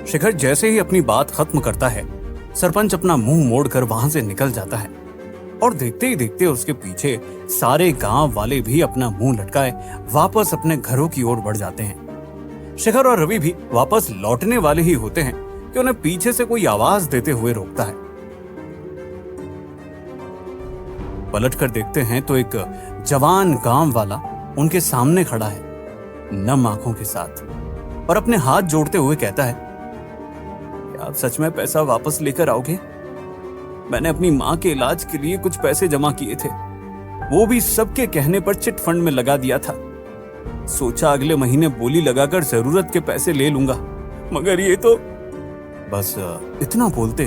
शिखर जैसे ही अपनी बात खत्म करता है, सरपंच अपना मुंह मोड़कर वहां से निकल जाता है और देखते ही देखते उसके पीछे सारे गांव वाले भी अपना मुंह लटकाए वापस अपने घरों की ओर बढ़ जाते हैं। शिखर और रवि भी वापस लौटने वाले ही होते हैं कि उन्हें पीछे से कोई आवाज देते हुए रोकता है। पलटकर देखते हैं तो एक जवान गांव वाला उनके सामने खड़ा है, नम आंखों के साथ, और अपने हाथ जोड़ते हुए कहता है, क्या आप सच में पैसा वापस लेकर आओगे? मैंने अपनी मां के इलाज के लिए कुछ पैसे जमा किए थे, वो भी सबके कहने पर चिट फंड में लगा दिया था। सोचा अगले महीने बोली लगाकर जरूरत के पैसे ले लूंगा, मगर ये तो। बस इतना बोलते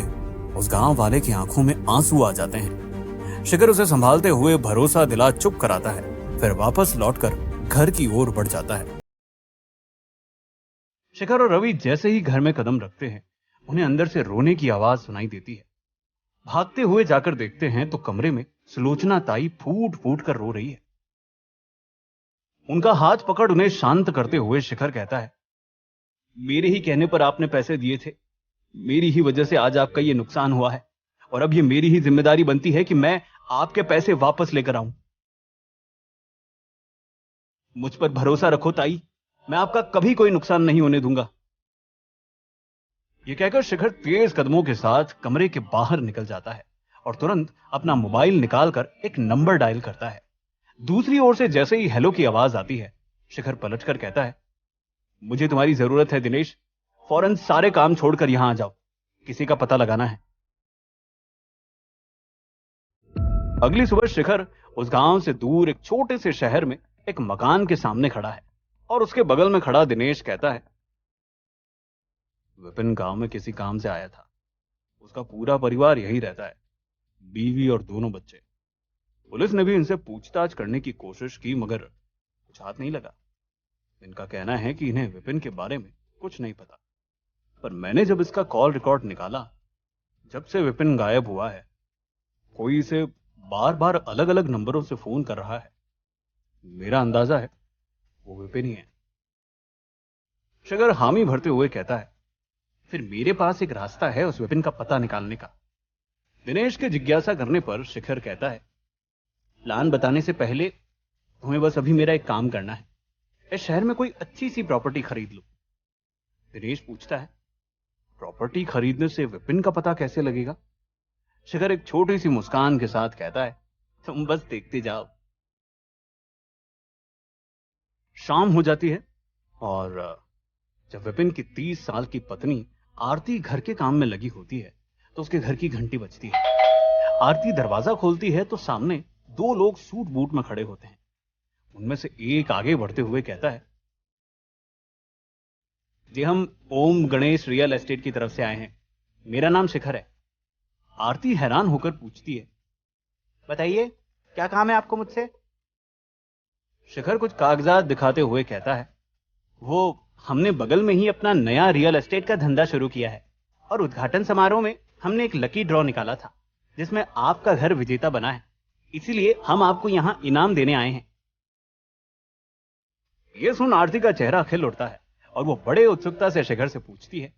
उस गांव वाले की आंखों में आंसू आ जाते हैं। शिखर उसे संभालते हुए भरोसा दिला चुप कराता है, फिर वापस लौटकर घर की ओर बढ़ जाता है। शिखर और रवि जैसे ही घर में कदम रखते हैं, उन्हें अंदर से रोने की आवाज सुनाई देती है। भागते हुए जाकर देखते हैं तो कमरे में सुलोचना ताई फूट फूट कर रो रही है। उनका हाथ पकड़ उन्हें शांत करते हुए शिखर कहता है, मेरे ही कहने पर आपने पैसे दिए थे, मेरी ही वजह से आज आपका ये नुकसान हुआ है, और अब ये मेरी ही जिम्मेदारी बनती है कि मैं आपके पैसे वापस लेकर आऊं। मुझ पर भरोसा रखो ताई, मैं आपका कभी कोई नुकसान नहीं होने दूंगा। यह कहकर शिखर तेज कदमों के साथ कमरे के बाहर निकल जाता है और तुरंत अपना मोबाइल निकालकर एक नंबर डायल करता है। दूसरी ओर से जैसे ही हेलो की आवाज आती है, शिखर पलटकर कहता है, मुझे तुम्हारी जरूरत है दिनेश, फौरन सारे काम छोड़कर यहां आ जाओ, किसी का पता लगाना है। अगली सुबह शिखर उस गांव से दूर एक छोटे से शहर में एक मकान के सामने खड़ा है और उसके बगल में खड़ा दिनेश कहता है, विपिन गांव में किसी काम से आया था, उसका पूरा परिवार यही रहता है, बीवी और दोनों बच्चे। पुलिस ने भी इनसे पूछताछ करने की कोशिश की, मगर कुछ हाथ नहीं लगा। इनका कहना है कि इन्हें विपिन के बारे में कुछ नहीं पता, पर मैंने जब इसका कॉल रिकॉर्ड निकाला, जब से विपिन गायब हुआ है, कोई इसे बार बार अलग अलग नंबरों से फोन कर रहा है। मेरा अंदाजा है वो विपिन ही है। शिखर हामी भरते हुए कहता है, फिर मेरे पास एक रास्ता है उस विपिन का पता निकालने का। दिनेश के जिज्ञासा करने पर शिखर कहता है, प्लान बताने से पहले तुम्हें बस अभी मेरा एक काम करना है, इस शहर में कोई अच्छी सी प्रॉपर्टी खरीद लो। दिनेश पूछता है, प्रॉपर्टी खरीदने से विपिन का पता कैसे लगेगा? शिखर एक छोटी सी मुस्कान के साथ कहता है, तुम बस देखते जाओ। शाम हो जाती है और जब विपिन की 30 साल की पत्नी आरती घर के काम में लगी होती है तो उसके घर की घंटी बजती है। आरती दरवाजा खोलती है तो सामने 2 लोग सूट बूट में खड़े होते हैं। उनमें से एक आगे बढ़ते हुए कहता है, जी हम ओम गणेश रियल एस्टेट की तरफ से आए हैं, मेरा नाम शिखर है। आरती हैरान होकर पूछती है, बताइए क्या काम है आपको मुझसे? शिखर कुछ कागजात दिखाते हुए कहता है, वो हमने बगल में ही अपना नया रियल एस्टेट का धंधा शुरू किया है और उद्घाटन समारोह में हमने एक लकी ड्रॉ निकाला था जिसमें आपका घर विजेता बना है, इसीलिए हम आपको यहां इनाम देने आए हैं। यह सुन आरती का चेहरा खिल उठता है और वो बड़े उत्सुकता से शिखर से पूछती है,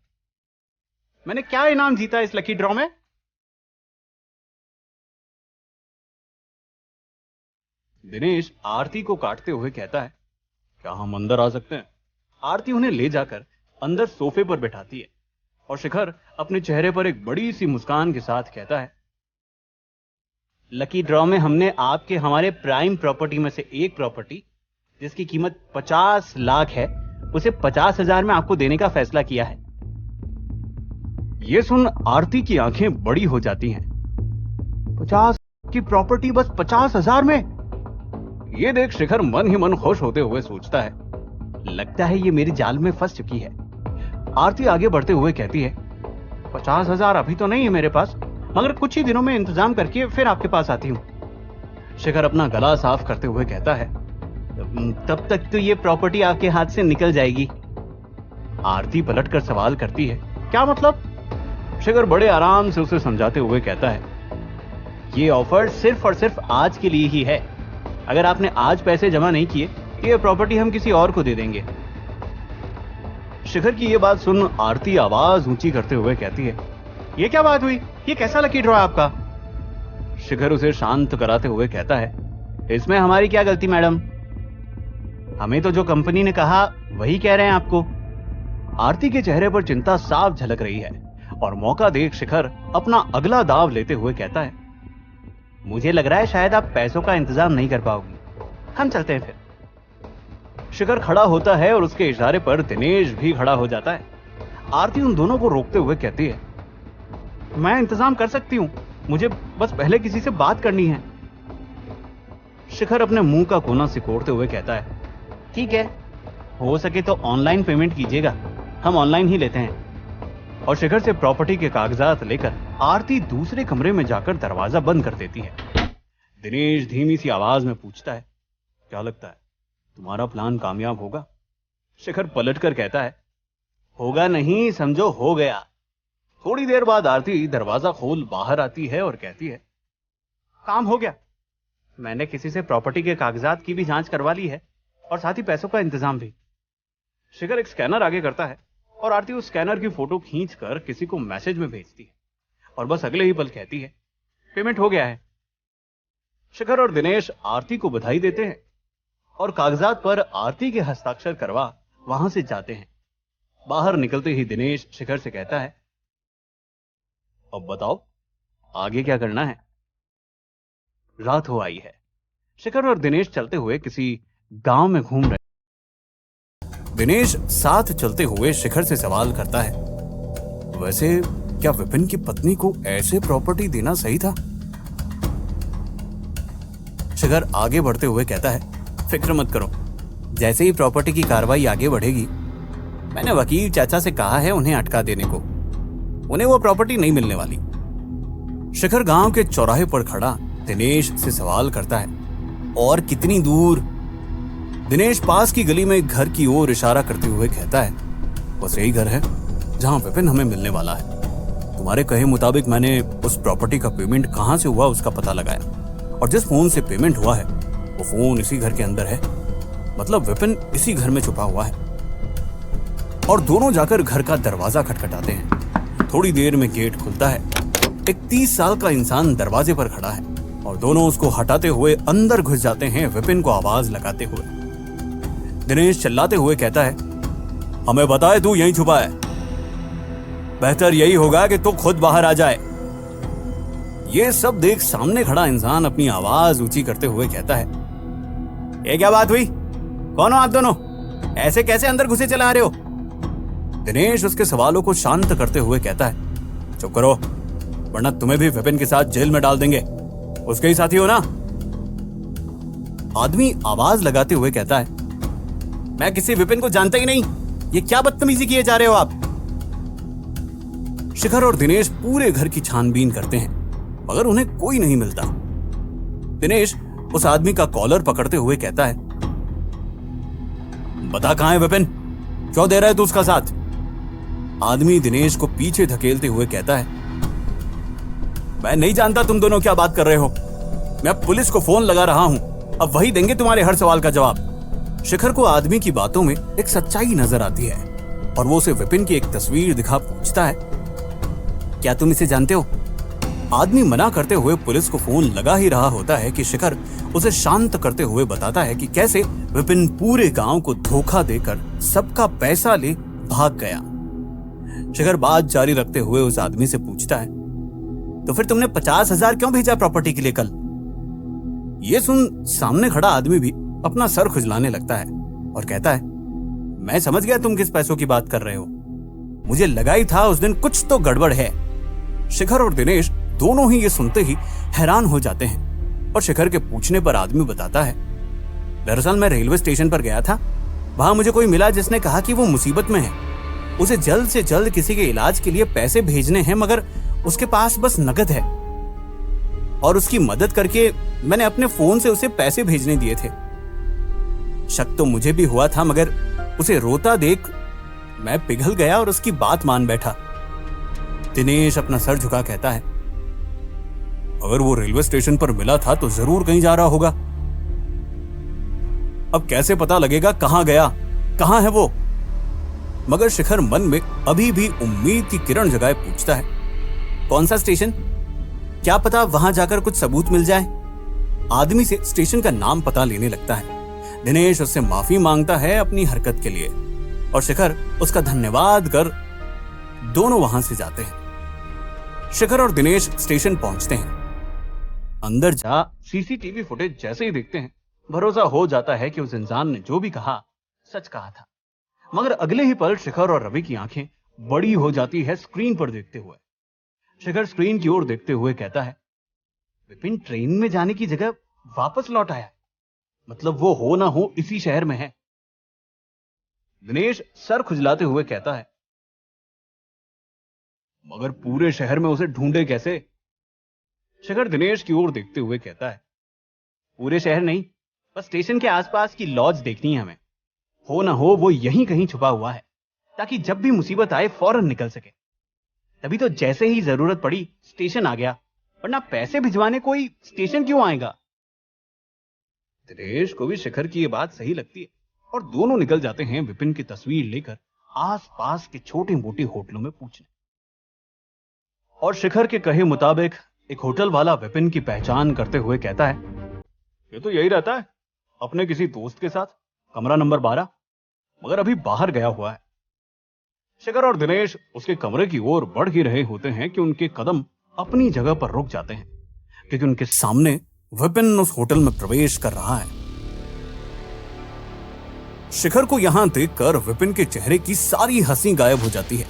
मैंने क्या इनाम जीता इस लकी ड्रॉ में? दिनेश आरती को काटते हुए कहता है, क्या हम अंदर आ सकते हैं? आरती उन्हें ले जाकर अंदर सोफे पर बैठाती है और शिखर अपने चेहरे पर एक बड़ी सी मुस्कान के साथ कहता है, लकी ड्रॉ में हमने आपके हमारे प्राइम प्रॉपर्टी में से एक प्रॉपर्टी जिसकी कीमत 50 लाख है, उसे 50,000 में आपको देने का फैसला किया है। यह सुन आरती की आंखें बड़ी हो जाती हैं। 50 की प्रॉपर्टी बस 50,000 में? यह देख शिखर मन ही मन खुश होते हुए सोचता है, लगता है ये मेरी जाल में फंस चुकी है। आरती आगे बढ़ते हुए कहती है, 50,000 अभी तो नहीं है मेरे पास, मगर कुछ ही दिनों में इंतजाम करके फिर आपके पास आती हूं। शिखर अपना गला साफ करते हुए कहता है, तब तक तो ये प्रॉपर्टी आपके हाथ से निकल जाएगी। आरती पलटकर सवाल करती है, क्या मतलब? शिखर बड़े आराम से उसे समझाते हुए कहता है, ये ऑफर सिर्फ और सिर्फ आज के लिए ही है। अगर आपने आज पैसे जमा नहीं किए तो ये प्रॉपर्टी हम किसी और को दे देंगे। शिखर की ये बात सुन आरती आवाज ऊंची करते हुए कहती है, ये क्या बात हुई? ये कैसा लकी ड्रॉ है आपका? शिखर उसे शांत कराते हुए कहता है, इसमें हमारी क्या गलती मैडम? हमें तो जो कंपनी ने कहा वही कह रहे हैं आपको। आरती के चेहरे पर चिंता साफ झलक रही है और मौका देख शिखर अपना अगला दाव लेते हुए कहता है, मुझे लग रहा है शायद आप पैसों का इंतजाम नहीं कर पाओगी, हम चलते हैं फिर। शिखर खड़ा होता है और उसके इशारे पर दिनेश भी खड़ा हो जाता है। आरती उन दोनों को रोकते हुए कहती है, मैं इंतजाम कर सकती हूं, मुझे बस पहले किसी से बात करनी है। शिखर अपने मुंह का कोना सिकोड़ते हुए कहता है, ठीक है, हो सके तो ऑनलाइन पेमेंट कीजिएगा, हम ऑनलाइन ही लेते हैं। और शिखर से प्रॉपर्टी के कागजात लेकर आरती दूसरे कमरे में जाकर दरवाजा बंद कर देती है। दिनेश धीमी सी आवाज में पूछता है, क्या लगता है तुम्हारा प्लान कामयाब होगा? शिखर पलटकर कहता है, होगा नहीं समझो हो गया। थोड़ी देर बाद आरती दरवाजा खोल बाहर आती है और कहती है, काम हो गया, मैंने किसी से प्रॉपर्टी के कागजात की भी जांच करवा ली है और साथ ही पैसों का इंतजाम भी। शिखर एक स्कैनर आगे करता है और आरती उस स्कैनर की फोटो खींचकर किसी को मैसेज में भेजती है और बस अगले ही पल कहती है, पेमेंट हो गया है। शिखर और दिनेश आरती को बधाई देते हैं और कागजात पर आरती के हस्ताक्षर करवा वहां से जाते हैं। बाहर निकलते ही दिनेश शिखर से कहता है, अब बताओ आगे क्या करना है? रात हो आई है। शिखर और दिनेश चलते हुए किसी गांव में घूम रहे। दिनेश साथ चलते हुए शिखर से सवाल करता है, वैसे क्या विपिन की पत्नी को ऐसे प्रॉपर्टी देना सही था? शिखर आगे बढ़ते हुए कहता है, फिक्र मत करो, जैसे ही प्रॉपर्टी की कार्रवाई आगे बढ़ेगी, मैंने वकील चाचा से कहा है उन्हें अटका देने को, उन्हें वो प्रॉपर्टी नहीं मिलने वाली। शिखर गांव के चौराहे पर खड़ा दिनेश से सवाल करता है, और कितनी दूर? दिनेश पास की गली में एक घर की ओर इशारा करते हुए कहता है, बस यही घर है जहां विपिन हमें मिलने वाला है। तुम्हारे कहे मुताबिक मैंने उस प्रॉपर्टी का पेमेंट कहां से हुआ उसका पता लगाया और जिस फोन से पेमेंट हुआ है वो फोन इसी घर के अंदर है, मतलब विपिन इसी घर में छुपा हुआ है। और दोनों जाकर घर का दरवाजा खटखटाते हैं। थोड़ी देर में गेट खुलता है। एक 30 साल का इंसान दरवाजे पर खड़ा है और दोनों उसको हटाते हुए अंदर घुस जाते हैं, विपिन को आवाज लगाते हुए। दिनेश चिल्लाते हुए कहता है, हमें बताए तू यहीं छुपा है, बेहतर यही होगा कि तू खुद बाहर आ जाए। ये सब देख सामने खड़ा इंसान अपनी आवाज ऊंची करते हुए कहता है, ये क्या बात हुई? कौन हो आप दोनों? ऐसे कैसे अंदर घुसे चले आ रहे हो? दिनेश उसके सवालों को शांत करते हुए कहता है, चुप करो, वरना तुम्हें भी विपिन के साथ जेल में डाल देंगे, उसके ही साथी हो ना? आदमी आवाज लगाते हुए कहता है, मैं किसी विपिन को जानता ही नहीं, ये क्या बदतमीजी किए जा रहे हो आप? शिखर और दिनेश पूरे घर की छानबीन करते हैं मगर उन्हें कोई नहीं मिलता। दिनेश उस आदमी का कॉलर पकड़ते हुए कहता है, बता कहां है विपिन, क्यों दे रहा है तू उसका साथ? आदमी दिनेश को पीछे धकेलते हुए कहता है, मैं नहीं जानता तुम दोनों क्या बात कर रहे हो, मैं पुलिस को फोन लगा रहा हूं, अब वही देंगे तुम्हारे हर सवाल का जवाब। शिखर को आदमी की बातों में एक सच्चाई नजर आती है और वो उसे विपिन की एक तस्वीर दिखा पूछता है, क्या तुम इसे जानते हो? आदमी मना करते हुए पुलिस को फोन लगा ही रहा होता है कि शिखर उसे शांत करते हुए बताता है कि कैसे विपिन पूरे गांव को धोखा देकर सबका पैसा ले भाग गया। शिखर बात जारी रखते हुए उस आदमी से पूछता है, तो फिर तुमने 50,000 क्यों भेजा प्रॉपर्टी के लिए कल? ये सुन सामने खड़ा आदमी भी अपना सर खुजलाने लगता है और कहता है, मैं समझ गया तुम किस पैसों की बात कर रहे हो, मुझे लगा ही था उस दिन कुछ तो गड़बड़ है। शिखर और दिनेश दोनों ही ये सुनते ही हैरान हो जाते हैं और शिखर के पूछने पर आदमी बताता है, दरअसल मैं रेलवे स्टेशन पर गया था, वहां मुझे कोई मिला जिसने कहा कि वो मुसीबत में है, उसे जल्द से जल्द किसी के इलाज के लिए पैसे भेजने हैं मगर उसके पास बस नकद है, और उसकी मदद करके मैंने अपने फोन से उसे पैसे भेजने दिए थे। शक तो मुझे भी हुआ था मगर उसे रोता देख मैं पिघल गया और उसकी बात मान बैठा। दिनेश अपना सर झुका कहता है, अगर वो रेलवे स्टेशन पर मिला था तो जरूर कहीं जा रहा होगा, अब कैसे पता लगेगा कहां गया, कहां है वो? मगर शिखर मन में अभी भी उम्मीद की किरण जगाए पूछता है, कौन सा स्टेशन? क्या पता वहां जाकर कुछ सबूत मिल जाए। आदमी से स्टेशन का नाम पता लेने लगता है। दिनेश उससे माफी मांगता है अपनी हरकत के लिए और शिखर उसका धन्यवाद कर दोनों वहां से जाते हैं। शिखर और दिनेश स्टेशन पहुंचते हैं। अंदर जा सीसीटीवी फुटेज जैसे ही देखते हैं, भरोसा हो जाता है कि उस इंसान ने जो भी कहा सच कहा था। मगर अगले ही पल शिखर और रवि की आंखें बड़ी हो जाती है स्क्रीन पर देखते हुए। शिखर स्क्रीन की ओर देखते हुए कहता है, विपिन ट्रेन में जाने की जगह वापस लौट आया, मतलब वो हो ना हो इसी शहर में है। दिनेश सर खुजलाते हुए कहता है, मगर पूरे शहर में उसे ढूंढे कैसे? शिखर दिनेश की ओर देखते हुए कहता है, पूरे शहर नहीं, बस स्टेशन के आसपास की लॉज देखनी है हमें। हो ना हो वो यहीं कहीं छुपा हुआ है, ताकि जब भी मुसीबत आए फौरन निकल सके। तभी तो जैसे ही जरूरत पड़ी स्टेशन आ गया, वरना पैसे भिजवाने कोई स्टेशन क्यों आएगा? दिनेश को भी शिखर की यह बात सही लगती है और दोनों निकल जाते हैं विपिन की तस्वीर लेकर आसपास के छोटे मोटे होटलों में पूछने। और शिखर के कहे मुताबिक एक होटल वाला विपिन की पहचान करते हुए कहता है, ये तो यही रहता है अपने किसी दोस्त के साथ, कमरा नंबर 12, मगर अभी बाहर गया हुआ है। शिखर और दिनेश उसके कमरे की ओर बढ़ ही रहे होते हैं कि उनके कदम अपनी जगह पर रुक जाते हैं, क्योंकि उनके सामने विपिन उस होटल में प्रवेश कर रहा है। शिखर को यहां देखकर विपिन के चेहरे की सारी हंसी गायब हो जाती है।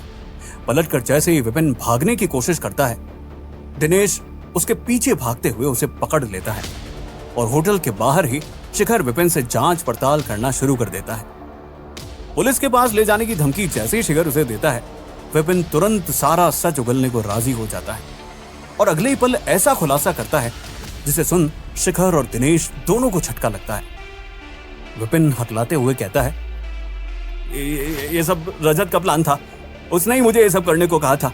पलटकर जैसे ही विपिन भागने की कोशिश करता है, दिनेश उसके पीछे भागते हुए उसे पकड़ लेता है और होटल के बाहर ही शिखर विपिन से जांच पड़ताल करना शुरू कर देता है। पुलिस के पास ले जाने की धमकी जैसे ही शिखर उसे देता है, विपिन तुरंत सारा सच उगलने को राजी हो जाता है और अगले ही पल ऐसा खुलासा करता है जिसे सुन शिखर और दिनेश दोनों को झटका लगता है। विपिन हकलाते हुए कहता है, ये सब रजत का प्लान था, उसने ही मुझे ये सब करने को कहा था।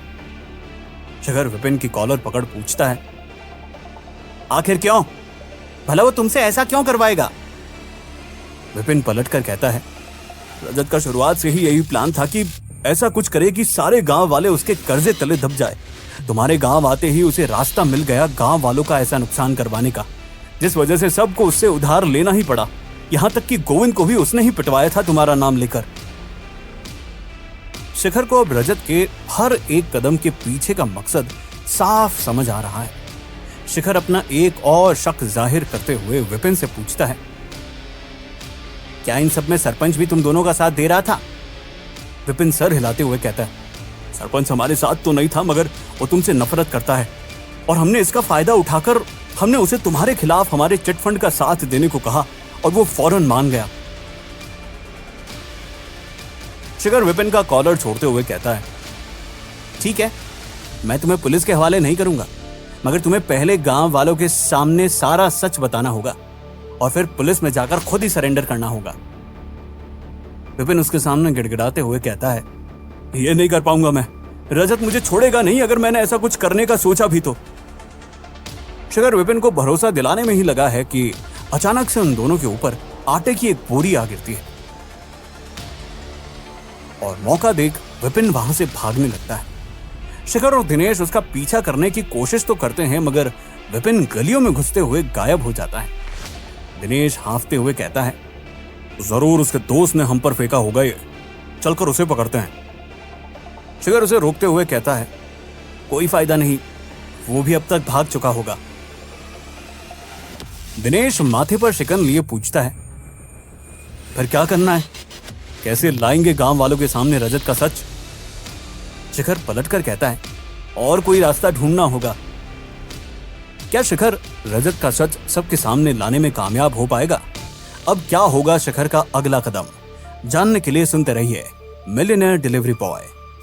शिखर विपिन की कॉलर पकड़ पूछता है, आखिर क्यों? भला वो तुमसे ऐसा क्यों करवाएगा? विपिन पलटकर कहता है, रजत का शुरुआत से ही यही प्लान था कि ऐसा कुछ करे कि सारे गांव वाले उसके कर्जे तले दब जाए। तुम्हारे गांव आते ही उसे रास्ता मिल गया गांव वालों का ऐसा नुकसान करवाने का, जिस वजह से सबको उससे उधार लेना ही पड़ा। यहां तक कि गोविंद को भी उसने ही पिटवाया था तुम्हारा नाम लेकर। शिखर को अब रजत के हर एक कदम के पीछे का मकसद साफ समझ आ रहा है। शिखर अपना एक और शक जाहिर करते हुए विपिन से पूछता है, क्या इन सब में सरपंच भी तुम दोनों का साथ दे रहा था? विपिन सर हिलाते हुए कहता है, सरपंच हमारे साथ तो नहीं था, मगर वो तुमसे नफरत करता है और हमने इसका फायदा उठाकर हमने उसे तुम्हारे खिलाफ हमारे चिट फंड का साथ देने को कहा और वो फौरन मान गया। शिखर विपिन का कॉलर छोड़ते हुए कहता है, ठीक है, मैं तुम्हें पुलिस के हवाले नहीं करूंगा, मगर तुम्हें पहले गांव वालों के सामने सारा सच बताना होगा और फिर पुलिस में जाकर खुद ही सरेंडर करना होगा। विपिन उसके सामने गिड़गिड़ाते हुए कहता है, ये नहीं कर पाऊंगा मैं, रजत मुझे छोड़ेगा नहीं अगर मैंने ऐसा कुछ करने का सोचा भी तो। शिखर विपिन को भरोसा दिलाने में ही लगा है कि अचानक से उन दोनों के ऊपर आटे की एक बोरी आ गिरती है और मौका देख विपिन वहां से भागने लगता है। शिखर और दिनेश उसका पीछा करने की कोशिश तो करते हैं, मगर विपिन गलियों में घुसते हुए गायब हो जाता है। दिनेश हांफते हुए कहता है, जरूर उसके दोस्त ने हम पर फेंका होगा ये, चलकर उसे पकड़ते हैं। शिखर उसे रोकते हुए कहता है, कोई फायदा नहीं, वो भी अब तक भाग चुका होगा। दिनेश माथे पर शिकन लिए पूछता है, फिर क्या करना है? कैसे लाएंगे गांव वालों के सामने रजत का सच? शिखर पलटकर कहता है, और कोई रास्ता ढूंढना होगा। क्या शिखर रजत का सच सबके सामने लाने में कामयाब हो पाएगा? अब क्या होगा शिखर का अगला कदम? जानने के लिए सुनते रहिए मिलियनेयर डिलीवरी बॉय।